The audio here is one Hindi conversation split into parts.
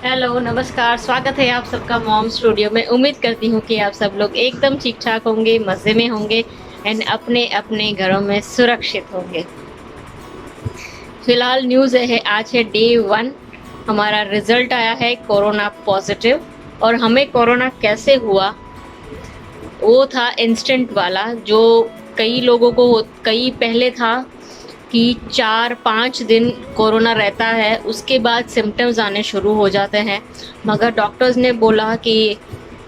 हेलो, नमस्कार, स्वागत है आप सबका मॉम स्टूडियो में। उम्मीद करती हूँ कि आप सब लोग एकदम ठीक-ठाक होंगे, मज़े में होंगे एंड अपने-अपने घरों में सुरक्षित होंगे। फिलहाल न्यूज़ है आज है डे 1 हमारा रिज़ल्ट आया है कोरोना पॉज़िटिव। और हमें कोरोना कैसे हुआ, वो था इंस्टेंट वाला जो कई लोगों को कई पहले था कि 4-5 दिन कोरोना रहता है, उसके बाद सिम्पटम्स आने शुरू हो जाते हैं। मगर डॉक्टर्स ने बोला कि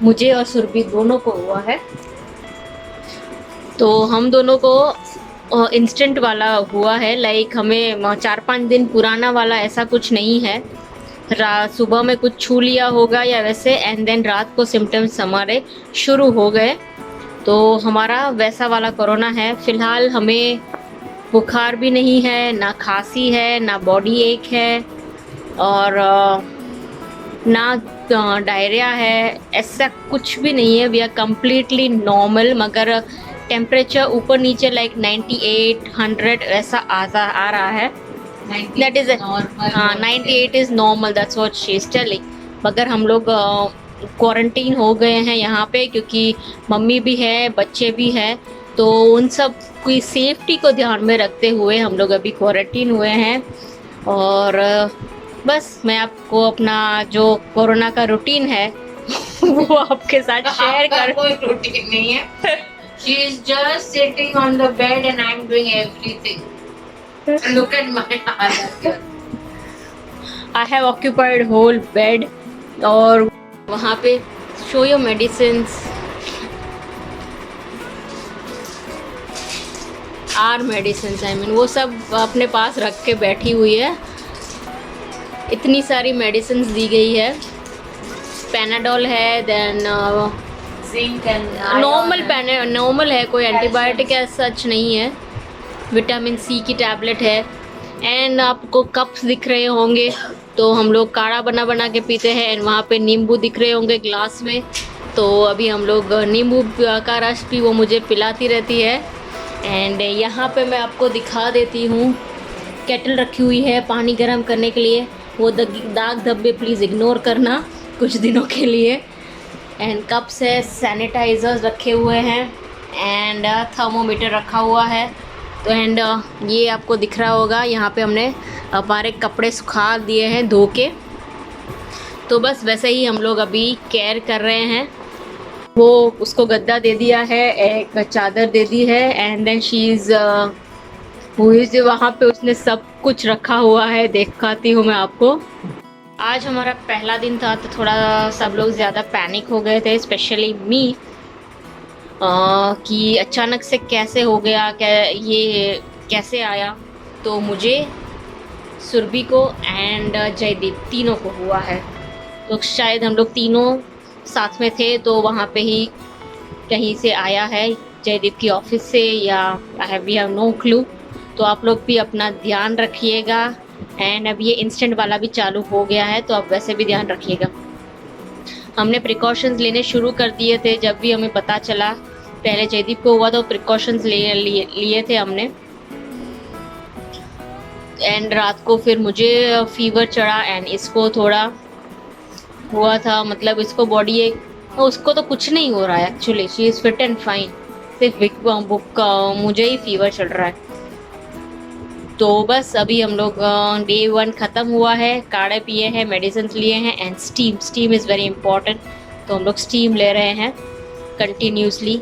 मुझे और सुरभि दोनों को हुआ है, तो हम दोनों को इंस्टेंट वाला हुआ है। लाइक हमें 4-5 दिन पुराना वाला ऐसा कुछ नहीं है। सुबह में कुछ छू लिया होगा या वैसे, एंड देन रात को सिम्टम्स हमारे शुरू हो गए। तो हमारा वैसा वाला कोरोना है। फ़िलहाल हमें बुखार भी नहीं है, ना खांसी है, ना बॉडी एक है और ना डायरिया है, ऐसा कुछ भी नहीं है। We are completely normal. मगर टेम्परेचर ऊपर नीचे लाइक 98 100 ऐसा आ रहा है। दैट इज हाँ, 98 is normal, that's what she is telling. मगर हम लोग क्वारंटीन हो गए हैं यहाँ पे, क्योंकि मम्मी भी है, बच्चे भी हैं, तो उन सब की सेफ्टी को ध्यान में रखते हुए हम लोग अभी क्वारंटीन हुए हैं। और बस मैं आपको अपना जो कोरोना का रूटीन है वो आपके साथ शेयर कर। कोई रूटीन नहीं है। She is just sitting on the bed and I'm doing everything. Look at my हालत। I have occupied whole bed. और वहाँ पे show your medicines, our medicines I mean, वो सब अपने पास रख के बैठी हुई है। इतनी सारी मेडिसिन्स दी गई है। पैनाडोल है, देन Zinc and नॉर्मल है, कोई एंटीबायोटिक सच नहीं है। विटामिन सी की टैबलेट है। एंड आपको कप्स दिख रहे होंगे, तो हम लोग काढ़ा बना बना के पीते हैं। एंड वहाँ पे नींबू दिख रहे होंगे ग्लास में, तो अभी हम लोग नींबू का रस भी वो मुझे पिलाती रहती है। एंड यहाँ पे मैं आपको दिखा देती हूँ, केटल रखी हुई है पानी गर्म करने के लिए। वो दाग धब्बे प्लीज़ इग्नोर करना कुछ दिनों के लिए। एंड कप्स है, सैनिटाइज़र्स रखे हुए हैं, एंड थर्मोमीटर रखा हुआ है। तो एंड ये आपको दिख रहा होगा, यहाँ पे हमने हमारे कपड़े सुखा दिए हैं धो के। तो बस वैसे ही हम लोग अभी केयर कर रहे हैं। वो उसको गद्दा दे दिया है, एक चादर दे दी है, एंड देन शी इज़ जो वहाँ पे उसने सब कुछ रखा हुआ है। दिखाती हूँ मैं आपको। आज हमारा पहला दिन था, तो थोड़ा सब लोग ज़्यादा पैनिक हो गए थे, स्पेशली मी, कि अचानक से कैसे हो गया, क्या ये कैसे आया। तो मुझे, सुरभि को एंड जयदीप तीनों को हुआ है। तो शायद हम लोग तीनों साथ में थे, तो वहाँ पे ही कहीं से आया है, जयदीप की ऑफिस से, या वी हैव नो क्लू। तो आप लोग भी अपना ध्यान रखिएगा। एंड अब ये इंस्टेंट वाला भी चालू हो गया है, तो आप वैसे भी ध्यान रखिएगा। हमने प्रिकॉशंस लेने शुरू कर दिए थे जब भी हमें पता चला। पहले जयदीप को हुआ तो प्रिकॉशंस लिए थे हमने। एंड रात को फिर मुझे फीवर चढ़ा, एंड इसको थोड़ा हुआ था, मतलब इसको बॉडी एक, उसको तो कुछ नहीं हो रहा है actually, she is fit and fine. सिर्फ मुझे ही फीवर चढ़ रहा है। तो बस अभी हम लोग डे 1 ख़त्म हुआ है, काढ़े पिए हैं, मेडिसिन लिए हैं, and steam is very important. तो हम लोग स्टीम ले रहे हैं कंटिन्यूसली।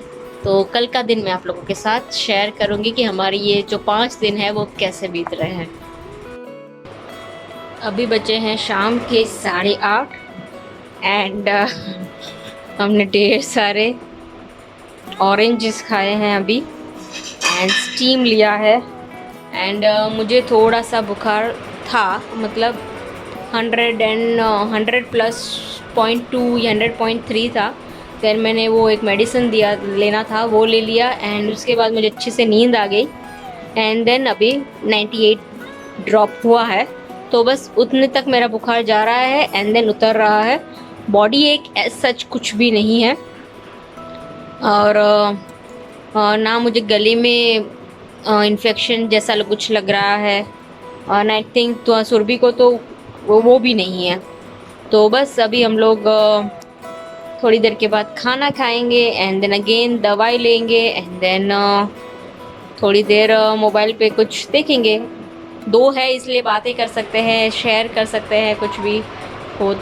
तो कल का दिन मैं आप लोगों के साथ शेयर करूंगी कि हमारी ये जो 5 दिन है वो कैसे बीत रहे हैं। अभी बचे हैं शाम के 8:30, एंड हमने ढेर सारे ऑरेंजेस खाए हैं अभी, एंड स्टीम लिया है। एंड मुझे थोड़ा सा बुखार था, मतलब 100 प्लस 0.2 या 100.3 था। फिर मैंने वो एक मेडिसिन दिया, लेना था, वो ले लिया। एंड उसके बाद मुझे अच्छे से नींद आ गई। एंड देन अभी 98 ड्रॉप हुआ है, तो बस उतने तक मेरा बुखार जा रहा है, एंड देन उतर रहा है। बॉडी एक सच कुछ भी नहीं है। और ना मुझे गले में इन्फेक्शन जैसा कुछ लग रहा है, और आई थिंक तो सुरभि को तो वो भी नहीं है। तो बस अभी हम लोग थोड़ी देर के बाद खाना खाएंगे एंड देन अगेन दवाई लेंगे एंड देन थोड़ी देर मोबाइल पे कुछ देखेंगे। 2 है इसलिए बातें कर सकते हैं, शेयर कर सकते हैं कुछ भी हो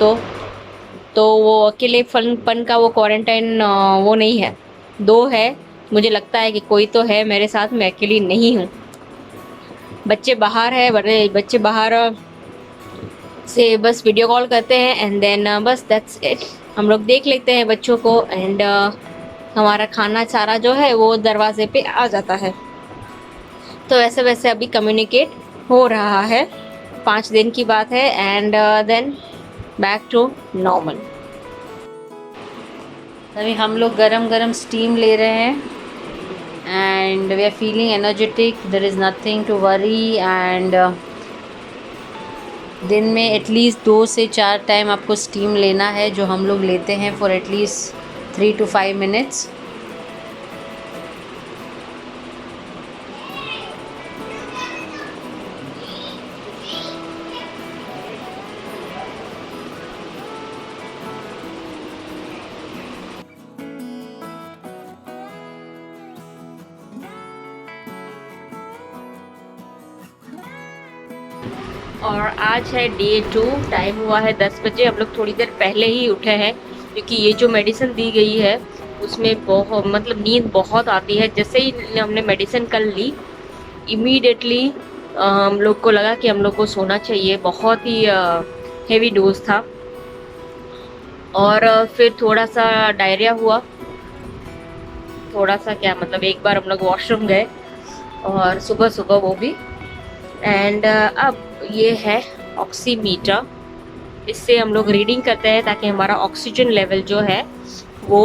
तो वो अकेले पन का वो क्वारंटाइन वो नहीं है। 2 है, मुझे लगता है कि कोई तो है मेरे साथ, मैं अकेली नहीं हूँ। बच्चे बाहर है, बड़े बच्चे बाहर से बस वीडियो कॉल करते हैं एंड देन बस दैट्स इट। हम लोग देख लेते हैं बच्चों को एंड हमारा खाना सारा जो है वो दरवाजे पे आ जाता है। तो ऐसे वैसे अभी कम्युनिकेट हो रहा है। 5 दिन की बात है and then back to normal. अभी हम लोग गरम गरम स्टीम ले रहे हैं and we are feeling energetic, there is nothing to worry and दिन में एटलीस्ट 2 से 4 टाइम आपको स्टीम लेना है, जो हम लोग लेते हैं फॉर एटलीस्ट 3 to 5 minutes। और आज है डे 2, टाइम हुआ है 10 बजे। हम लोग थोड़ी देर पहले ही उठे हैं क्योंकि ये जो मेडिसिन दी गई है उसमें बहुत मतलब नींद बहुत आती है। जैसे ही हमने मेडिसिन कल ली इमीडिएटली हम लोग को लगा कि हम लोग को सोना चाहिए। बहुत ही हेवी डोज था और फिर थोड़ा सा डायरिया हुआ, थोड़ा सा क्या मतलब एक बार हम लोग वॉशरूम गए और सुबह सुबह वो भी। एंड अब ये है ऑक्सीमीटर, इससे हम लोग रीडिंग करते हैं ताकि हमारा ऑक्सीजन लेवल जो है वो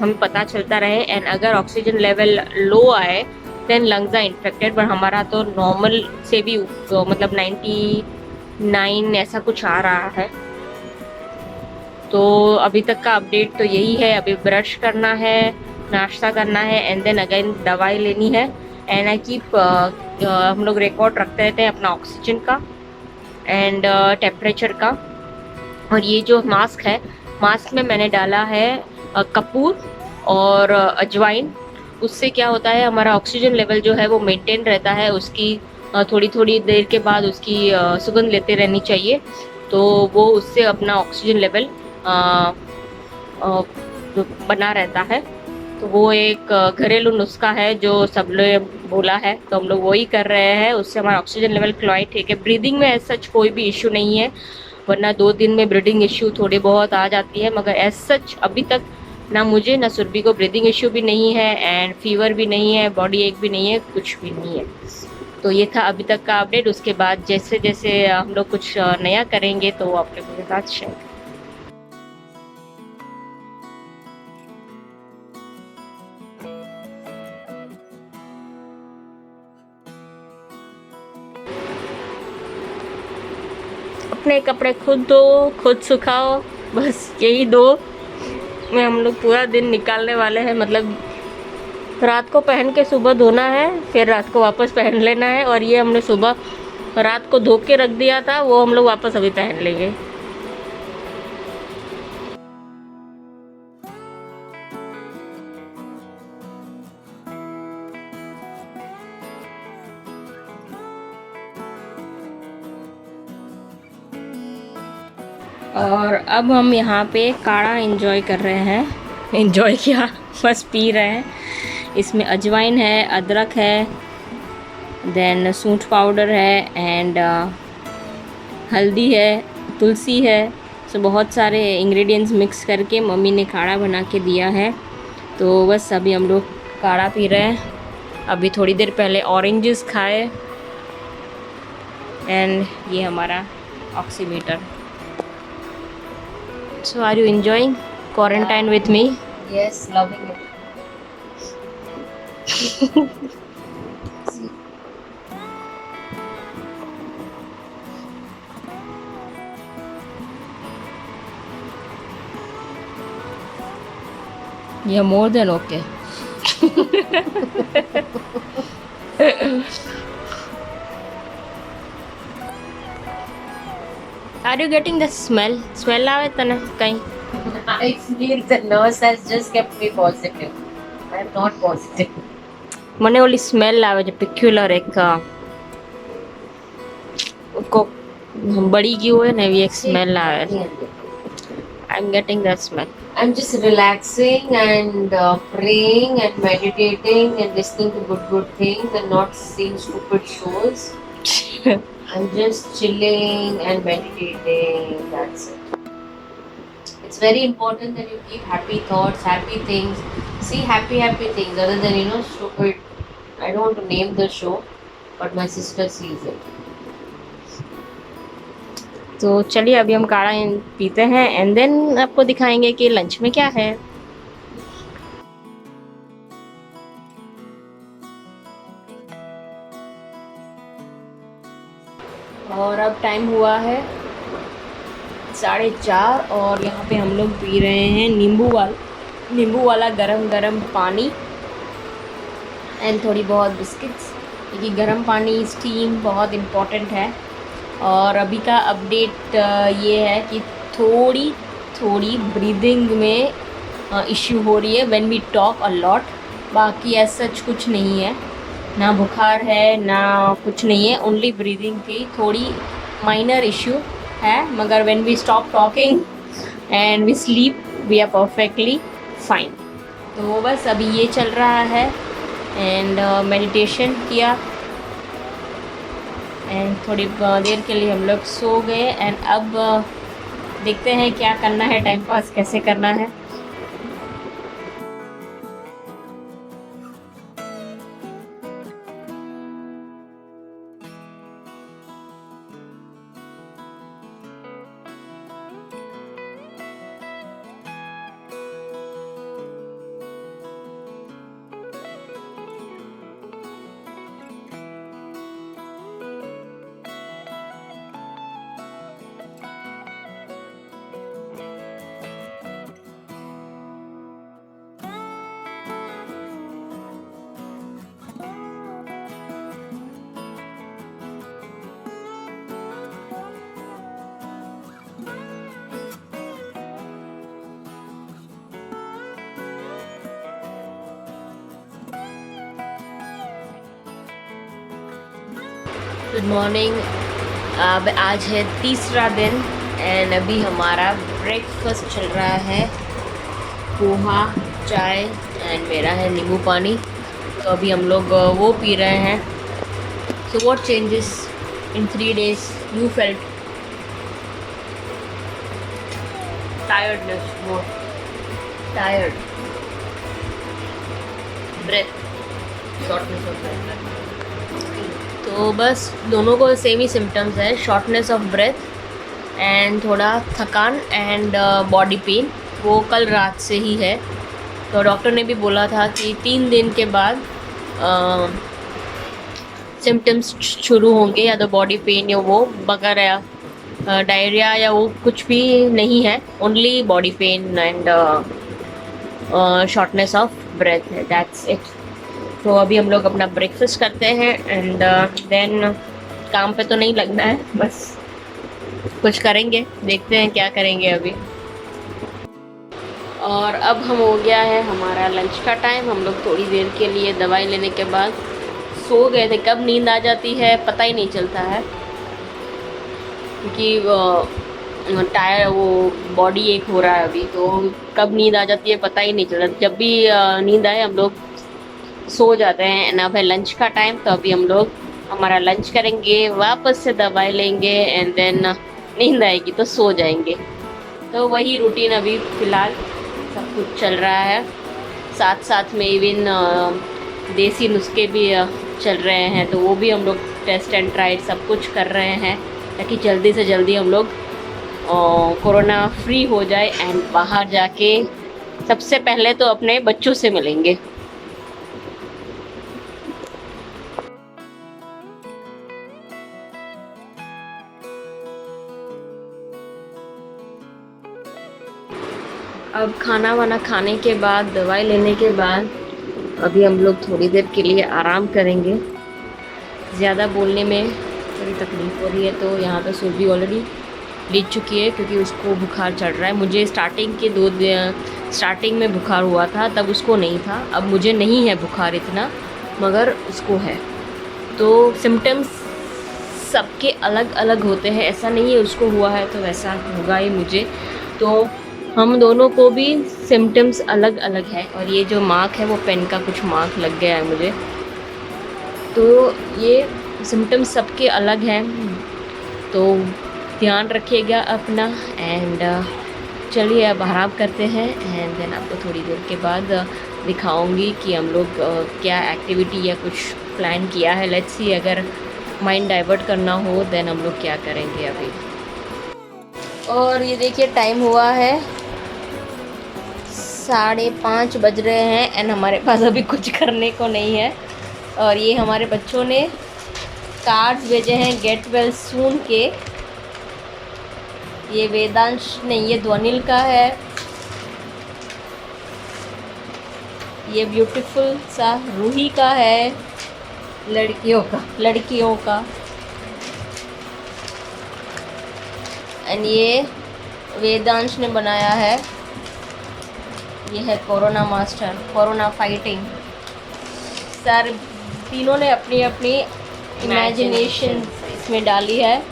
हमें पता चलता रहे। एंड अगर ऑक्सीजन लेवल लो आए देन लंग्स आर इन्फेक्टेड, पर हमारा तो नॉर्मल से भी मतलब 99 ऐसा कुछ आ रहा है। तो अभी तक का अपडेट तो यही है। अभी ब्रश करना है, नाश्ता करना है एंड देन अगेन दवाई लेनी है। एंड आई कीप हम लोग रिकॉर्ड रखते रहते हैं अपना ऑक्सीजन का एंड टेम्परेचर का। और ये जो मास्क है, मास्क में मैंने डाला है कपूर और अजवाइन। उससे क्या होता है हमारा ऑक्सीजन लेवल जो है वो मेंटेन रहता है। उसकी थोड़ी थोड़ी देर के बाद उसकी सुगंध लेते रहनी चाहिए, तो वो उससे अपना ऑक्सीजन लेवल बना रहता है। तो वो एक घरेलू नुस्खा है जो सब लोग बोला है, तो हम लोग वही कर रहे हैं। उससे हमारा ऑक्सीजन लेवल क्वाइट ठीक है। ब्रीदिंग में सच कोई भी इशू नहीं है, वरना 2 दिन में ब्रीदिंग इशू थोड़ी बहुत आ जाती है। मगर एज सच अभी तक ना मुझे ना सुरभि को ब्रीदिंग इशू भी नहीं है एंड फीवर भी नहीं है, बॉडी एक भी नहीं है, कुछ भी नहीं है। तो ये था अभी तक का अपडेट। उसके बाद जैसे जैसे हम लोग कुछ नया करेंगे तो आप लोगों के साथ शेयर। अपने कपड़े खुद धो, खुद सुखाओ, बस यही 2 में हम लोग पूरा दिन निकालने वाले हैं। मतलब रात को पहन के सुबह धोना है, फिर रात को वापस पहन लेना है। और ये हमने सुबह रात को धो के रख दिया था, वो हम लोग वापस अभी पहन लेंगे। और अब हम यहाँ पे काढ़ा एंजॉय कर रहे हैं। एंजॉय किया, बस पी रहे हैं। इसमें अजवाइन है, अदरक है, देन सूंठ पाउडर है एंड हल्दी है, तुलसी है। सो बहुत सारे इंग्रेडिएंट्स मिक्स करके मम्मी ने काढ़ा बना के दिया है। तो बस अभी हम लोग काढ़ा पी रहे हैं। अभी थोड़ी देर पहले ऑरेंजेस खाए एंड ये हमारा oximeter. So are you enjoying quarantine with me? Yes, loving it. You're more than okay. Are you getting the smell? Smell आवे तने कहीं? I feel the nurse has just kept me positive. I am not positive. મને ઓલી સ્મેલ આવે છે પેક્યુલર એક કોક બળી ગયું હોય ને એવી એક સ્મેલ આવે છે. I am getting that smell. I'm just relaxing and praying and meditating and listening to good things and not seeing stupid shows. I'm just chilling and meditating. That's it. It's very important that you keep happy thoughts, happy things. See happy things other than stupid. I don't want to name the show, but my sister sees it. तो चलिए अभी हम काढ़ा पीते हैं एंड देन आपको दिखाएंगे कि लंच में क्या है. और अब टाइम हुआ है 4:30 और यहाँ पे हम लोग पी रहे हैं नींबू वाला गरम पानी एंड थोड़ी बहुत बिस्किट्स, क्योंकि गरम पानी स्टीम बहुत इम्पोर्टेंट है. और अभी का अपडेट ये है कि थोड़ी ब्रीदिंग में इश्यू हो रही है when we talk a lot. बाकी ऐसा सच कुछ नहीं है, ना बुखार है ना कुछ नहीं है, ओनली ब्रीदिंग की थोड़ी माइनर इश्यू है. मगर when we stop talking and we sleep we are perfectly fine. तो बस अभी ये चल रहा है एंड मेडिटेशन किया एंड थोड़ी देर के लिए हम लोग सो गए एंड अब देखते हैं क्या करना है, टाइम पास कैसे करना है. Good morning. अब आज है तीसरा दिन एंड अभी हमारा ब्रेकफास्ट चल रहा है, पोहा, चाय एंड मेरा है नींबू पानी. तो अभी हम लोग वो पी रहे हैं. So what changes in 3 days you felt? Tiredness, more tired, breath, shortness of breath. तो बस दोनों को सेम ही सिम्टम्स है, शॉर्टनेस ऑफ ब्रेथ एंड थोड़ा थकान एंड बॉडी पेन. वो कल रात से ही है. तो डॉक्टर ने भी बोला था कि 3 दिन के बाद सिम्टम्स शुरू होंगे, या तो बॉडी पेन या वो बगर या डायरिया या वो कुछ भी नहीं है, only body pain and shortness of breath है. That's it. तो अभी हम लोग अपना ब्रेकफास्ट करते हैं एंड देन काम पे तो नहीं लगना है, बस कुछ करेंगे, देखते हैं क्या करेंगे अभी. और अब हम हो गया है हमारा लंच का टाइम. हम लोग थोड़ी देर के लिए दवाई लेने के बाद सो गए थे. कब नींद आ जाती है पता ही नहीं चलता है, क्योंकि टायर वो बॉडी एक हो रहा है अभी, तो कब नींद आ जाती है पता ही नहीं चलता. जब भी नींद आए हम लोग सो जाते हैं. एंड अब है लंच का टाइम, तो अभी हम लोग हमारा लंच करेंगे, वापस से दवाई लेंगे एंड देन नींद आएगी तो सो जाएंगे. तो वही रूटीन अभी फ़िलहाल सब कुछ चल रहा है. साथ में इवन देसी नुस्खे भी चल रहे हैं, तो वो भी हम लोग टेस्ट एंड ट्राइड सब कुछ कर रहे हैं, ताकि जल्दी से जल्दी हम लोग कोरोना फ्री हो जाए एंड बाहर जाके सबसे पहले तो अपने बच्चों से मिलेंगे. अब खाना वाना खाने के बाद, दवाई लेने के बाद अभी हम लोग थोड़ी देर के लिए आराम करेंगे. ज़्यादा बोलने में थोड़ी तकलीफ़ हो रही है, तो यहाँ पे सुरभि ऑलरेडी ले चुकी है क्योंकि उसको बुखार चढ़ रहा है। मुझे स्टार्टिंग में बुखार हुआ था, तब उसको नहीं था। अब मुझे नहीं है बुखार इतना, मगर उसको है। तो सिम्टम्स सबके अलग अलग होते हैं, ऐसा नहीं है उसको हुआ है तो वैसा होगा ही मुझे। तो हम दोनों को भी सिम्टम्स अलग अलग है। और ये जो मार्क है वो पेन का कुछ मार्क लग गया है मुझे, तो ये सिम्टम्स सबके अलग हैं। तो ध्यान रखिएगा अपना। एंड चलिए अब आराम करते हैं, एंड देन आपको थोड़ी देर के बाद दिखाऊंगी कि हम लोग क्या एक्टिविटी या कुछ प्लान किया है। लेट्स सी, अगर माइंड डाइवर्ट करना हो देन हम लोग क्या करेंगे अभी। और ये देखिए टाइम हुआ है 5:30 बज रहे हैं, एंड हमारे पास अभी कुछ करने को नहीं है। और ये हमारे बच्चों ने कार्ड्स भेजे हैं गेट वेल सून के। ये वेदांश नहीं, ये ध्वनिल का है। ये ब्यूटीफुल सा रूही का है, लड़कियों का। एंड ये वेदांश ने बनाया है। ये है corona master, corona fighting. Sir तीनों ने अपनी अपनी इमेजिनेशन इसमें डाली है।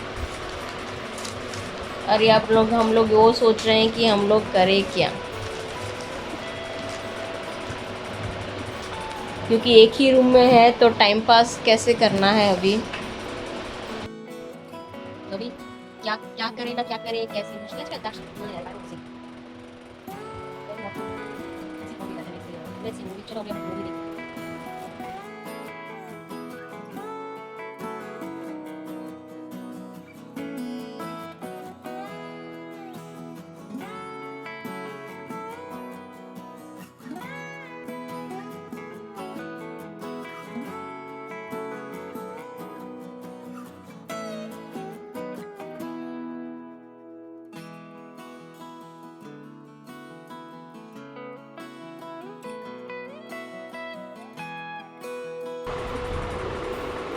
और ये हम लोग वो सोच रहे हैं कि हम लोग करें क्या, क्योंकि एक ही रूम में है तो टाइम पास कैसे करना है अभी। तो अभी क्या क्या करें ना क्या करें, कैसे मुश्किल चलता है। चलो अभी हम मूवी देखते हैं।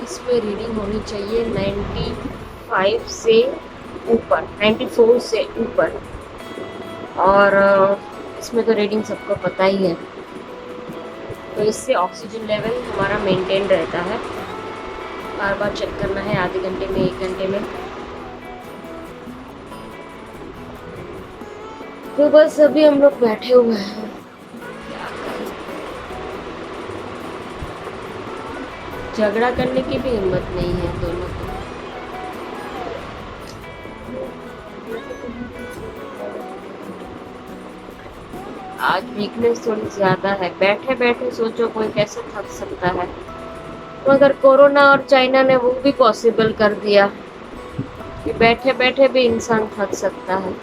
इसमें रीडिंग होनी चाहिए 95 से ऊपर, 94 से ऊपर। और इसमें तो रीडिंग सबको पता ही है। तो इससे ऑक्सीजन लेवल हमारा मेंटेन रहता है। बार बार चेक करना है, आधे घंटे में, 1 घंटे में। तो बस अभी हम लोग बैठे हुए हैं। झगड़ा करने की भी हिम्मत नहीं है दोनों को। आज वीकनेस थोड़ी ज्यादा है। बैठे बैठे सोचो कोई कैसे थक सकता है, मगर कोरोना और चाइना ने वो भी पॉसिबल कर दिया कि बैठे बैठे भी इंसान थक सकता है।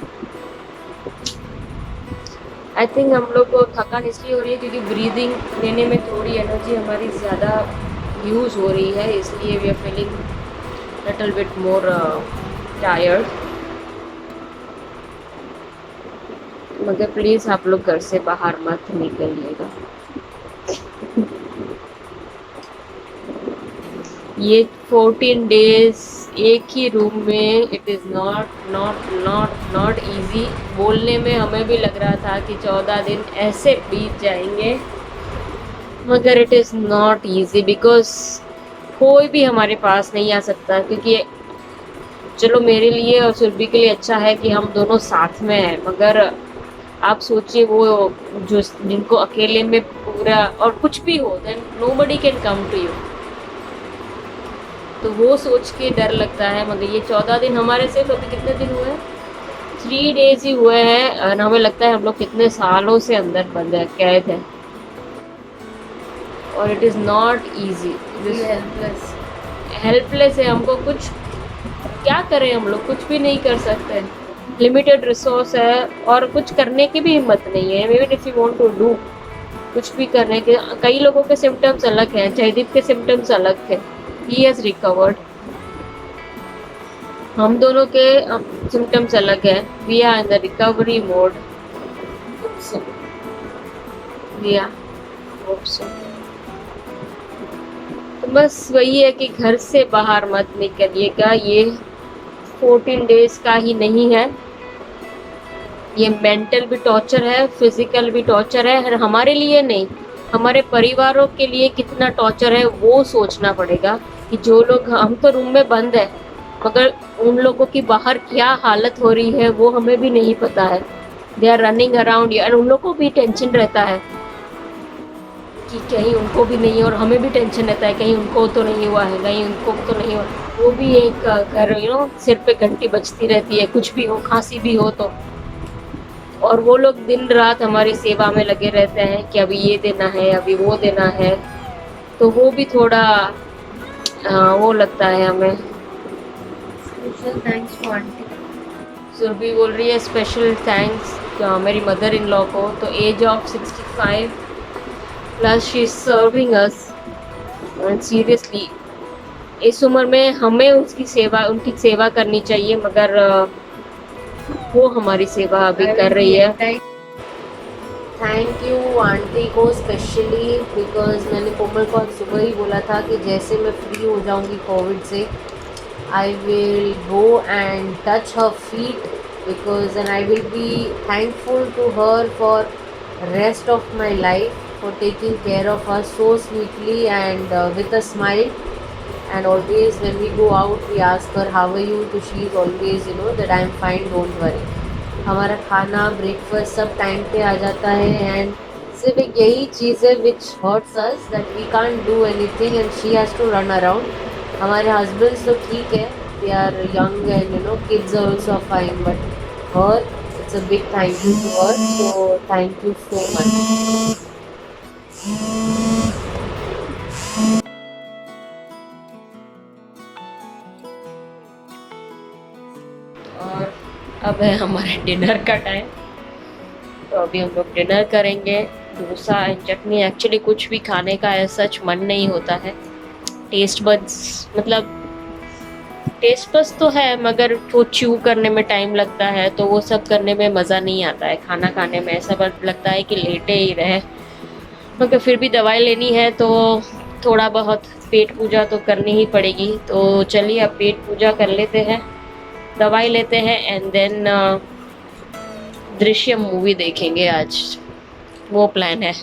आई थिंक हम लोग को थकान इसलिए हो रही है क्योंकि ब्रीदिंग लेने में थोड़ी एनर्जी हमारी ज़्यादा यूज़ हो रही है, इसलिए we are feeling little bit more tired. मगर प्लीज़ आप लोग घर से बाहर मत निकलिएगा। ये 14 डेज एक ही रूम में, इट इज़ नॉट इजी। बोलने में हमें भी लग रहा था कि 14 दिन ऐसे बीत जाएंगे, मगर it is not easy because कोई भी हमारे पास नहीं आ सकता। क्योंकि चलो मेरे लिए और सुरभि के लिए अच्छा है कि हम दोनों साथ में हैं, मगर आप सोचिए वो जो जिनको अकेले में पूरा और कुछ भी हो, then nobody can come to you. तो वो सोच के डर लगता है। मगर ये 14 दिन हमारे से, तो अभी कितने दिन हुए हैं? 3 डेज ही हुए हैं, और हमें लगता है हम लोग कितने सालों से अंदर बंद है, कैद है। और it is not easy, helpless है। हमको कुछ क्या करें, हम लोग कुछ भी नहीं कर सकते। लिमिटेड रिसोर्स है और कुछ करने की भी हिम्मत नहीं है। Even if you want to do कुछ भी करने के, कई लोगों के सिम्टम्स अलग हैं। जयदीप के सिम्टम्स अलग थे, ही हैज़ रिकवर्ड। हम दोनों के सिम्टम्स अलग हैं। We are in the recovery mode. तो बस वही है कि घर से बाहर मत निकलिएगा। ये 14 डेज का ही नहीं है, ये मेंटल भी टॉर्चर है, फिजिकल भी टॉर्चर है, और हमारे लिए नहीं, हमारे परिवारों के लिए कितना टॉर्चर है वो सोचना पड़ेगा। कि जो लोग, हम तो रूम में बंद है, मगर उन लोगों की बाहर क्या हालत हो रही है वो हमें भी नहीं पता है। दे आर रनिंग अराउंड, यार उन लोगों को भी टेंशन रहता है कि कहीं उनको भी नहीं, और हमें भी टेंशन रहता है कहीं उनको तो नहीं हुआ है, कहीं उनको तो नहीं हुआ। वो भी एक कर सिर पे घंटी बजती रहती है, कुछ भी हो, खांसी भी हो तो। और वो लोग दिन रात हमारी सेवा में लगे रहते हैं कि अभी ये देना है, अभी वो देना है, तो वो भी थोड़ा वो लगता है हमें। Special thanks to aunty. Surabhi बोल रही है स्पेशल थैंक्स मेरी मदर इन लॉ को, तो age of 65 plus she is serving us, and seriously इस उम्र में हमें उनकी सेवा करनी चाहिए, मगर वो हमारी सेवा अभी कर रही है। थैंक यू आंटी को स्पेशली, बिकॉज मैंने कोमल को आज सुबह ही बोला था कि जैसे मैं फ्री हो जाऊंगी कोविड से, I will go and touch her feet, because and I will be thankful to her for rest of my life, for taking care of us so sweetly and with a smile. And always when we go out we ask her how are you, तो she is always that I am fine, don't worry. हमारा खाना ब्रेकफास्ट सब टाइम पे आ जाता है, एंड सिर्फ एक यही चीज़ है which hurts us that we can't do anything and she has to run around. हमारे हस्बैंड्स तो ठीक है, they are young and kids are also fine, but her it's a big thank you to her, so thank you so much. और अब है हमारे डिनर का टाइम, तो अभी हम लोग डिनर करेंगे. डोसा एंड चटनी, एक्चुअली कुछ भी खाने का ऐसा सच मन नहीं होता है. टेस्ट बड्स तो है, मगर वो च्यू करने में टाइम लगता है, तो वो सब करने में मज़ा नहीं आता है. खाना खाने में ऐसा लगता है कि लेटे ही रहे, मगर फिर भी दवाई लेनी है तो थोड़ा बहुत पेट पूजा तो करनी ही पड़ेगी. तो चलिए अब पेट पूजा कर लेते हैं, दवाई लेते हैं, एंड देन दृश्यम मूवी देखेंगे आज. वो प्लान है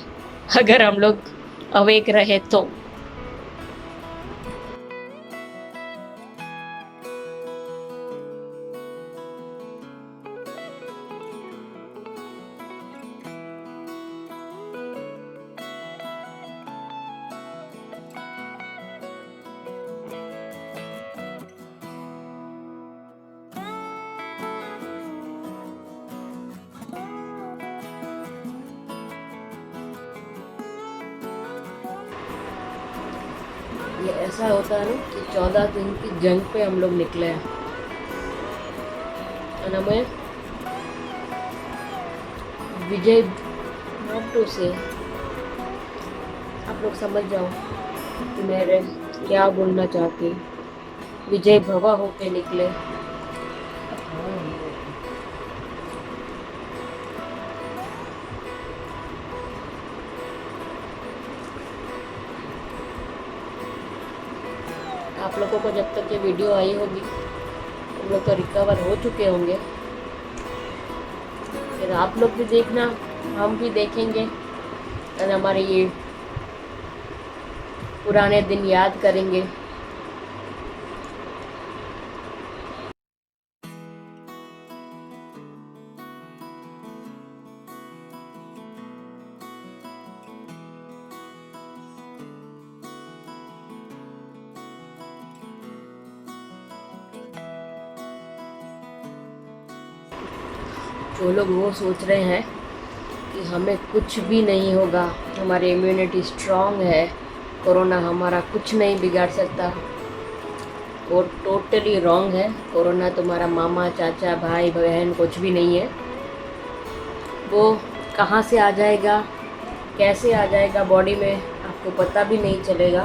अगर हम लोग अवेक रहे तो. ये ऐसा होता है ना कि 14 दिन की जंग पे हम लोग निकले हैं, और हमें विजय मोटो से, आप लोग समझ जाओ कि मेरे क्या बोलना चाहती, विजय भवा होके निकले. आप लोगों को जब तक ये वीडियो आई होगी हम लोग तो रिकवर हो चुके होंगे, फिर आप लोग भी देखना, हम भी देखेंगे, और हमारे ये पुराने दिन याद करेंगे. जो लोग वो सोच रहे हैं कि हमें कुछ भी नहीं होगा, हमारी इम्यूनिटी स्ट्रांग है, कोरोना हमारा कुछ नहीं बिगाड़ सकता, वो टोटली रॉन्ग है. कोरोना तुम्हारा मामा, चाचा, भाई, बहन कुछ भी नहीं है. वो कहाँ से आ जाएगा, कैसे आ जाएगा बॉडी में, आपको पता भी नहीं चलेगा.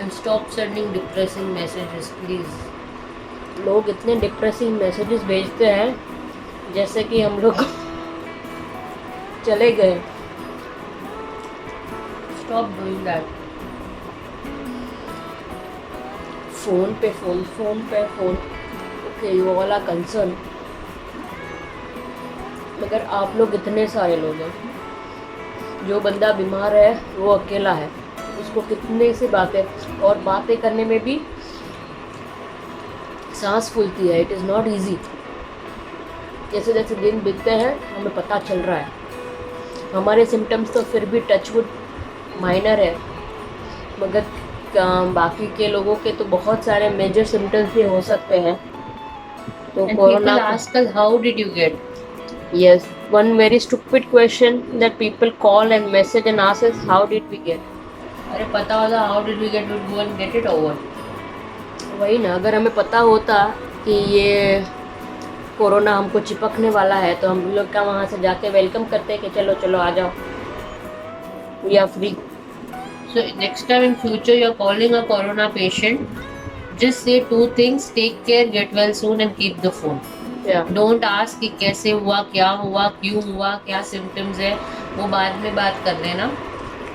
And stop sending depressing messages please. लोग इतने डिप्रेसिंग मैसेजेस भेजते हैं जैसे कि हम लोग चले गए. Stop doing that. फ़ोन पे फ़ोन, फ़ोन पे phone. Okay, you all are concern, मगर आप लोग इतने सारे लोग हैं। जो बंदा बीमार है वो अकेला है, उसको कितने से बातें, और बातें करने में भी सांस फूलती है। It is not easy. जैसे जैसे दिन बीतते हैं हमें पता चल रहा है। हमारे सिम्टम्स तो फिर भी टचवुड माइनर है, मगर बाकी के लोगों के तो बहुत सारे मेजर सिम्टम्स भी हो सकते हैं। तो कोरोना, आजकल how did you get? yes, one very stupid question that people call and message and ask us, how did we get? अरे पता होता how did we get, would go and get it over. वही ना, अगर हमें पता होता कि ये कोरोना हमको चिपकने वाला है तो हम लोग का वहाँ से जाके वेलकम करते कि चलो चलो आ जाओ, we are free. So next time in future you are calling a corona patient, just say two things: take care, get well soon, and keep the phone. Yeah. Don't ask कि कैसे हुआ, क्या हुआ, क्यों हुआ, क्या symptoms है, वो बाद में बात कर लेना।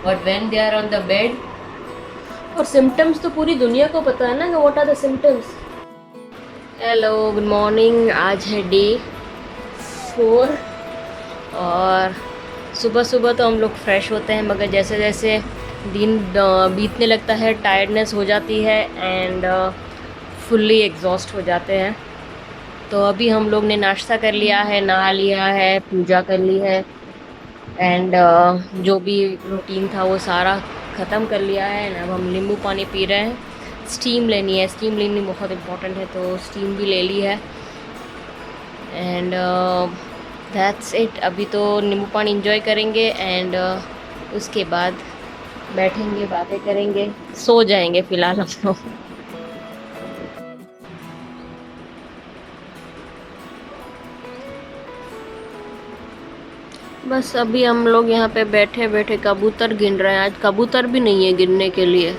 But when they are on the bed, और सिम्टम्स तो पूरी दुनिया को पता है ना कि what are the symptoms. Hello, good morning. आज है डे 4 और सुबह सुबह तो हम लोग फ्रेश होते हैं, मगर जैसे जैसे दिन बीतने लगता है टायर्डनेस हो जाती है एंड फुल्ली एग्जॉस्ट हो जाते हैं। तो अभी हम लोग ने नाश्ता कर लिया है, नहा लिया है, पूजा कर ली है एंड जो भी रूटीन था वो सारा ख़त्म कर लिया है। एंड अब हम नींबू पानी पी रहे हैं। स्टीम लेनी है, स्टीम लेनी बहुत इम्पोर्टेंट है, तो स्टीम भी ले ली है एंड दैट्स इट। अभी तो नींबू पानी एंजॉय करेंगे एंड उसके बाद बैठेंगे, बातें करेंगे, सो जाएंगे फ़िलहाल हम लोग। बस अभी हम लोग यहाँ पे बैठे बैठे कबूतर गिन रहे हैं। आज कबूतर भी नहीं है गिनने के लिए।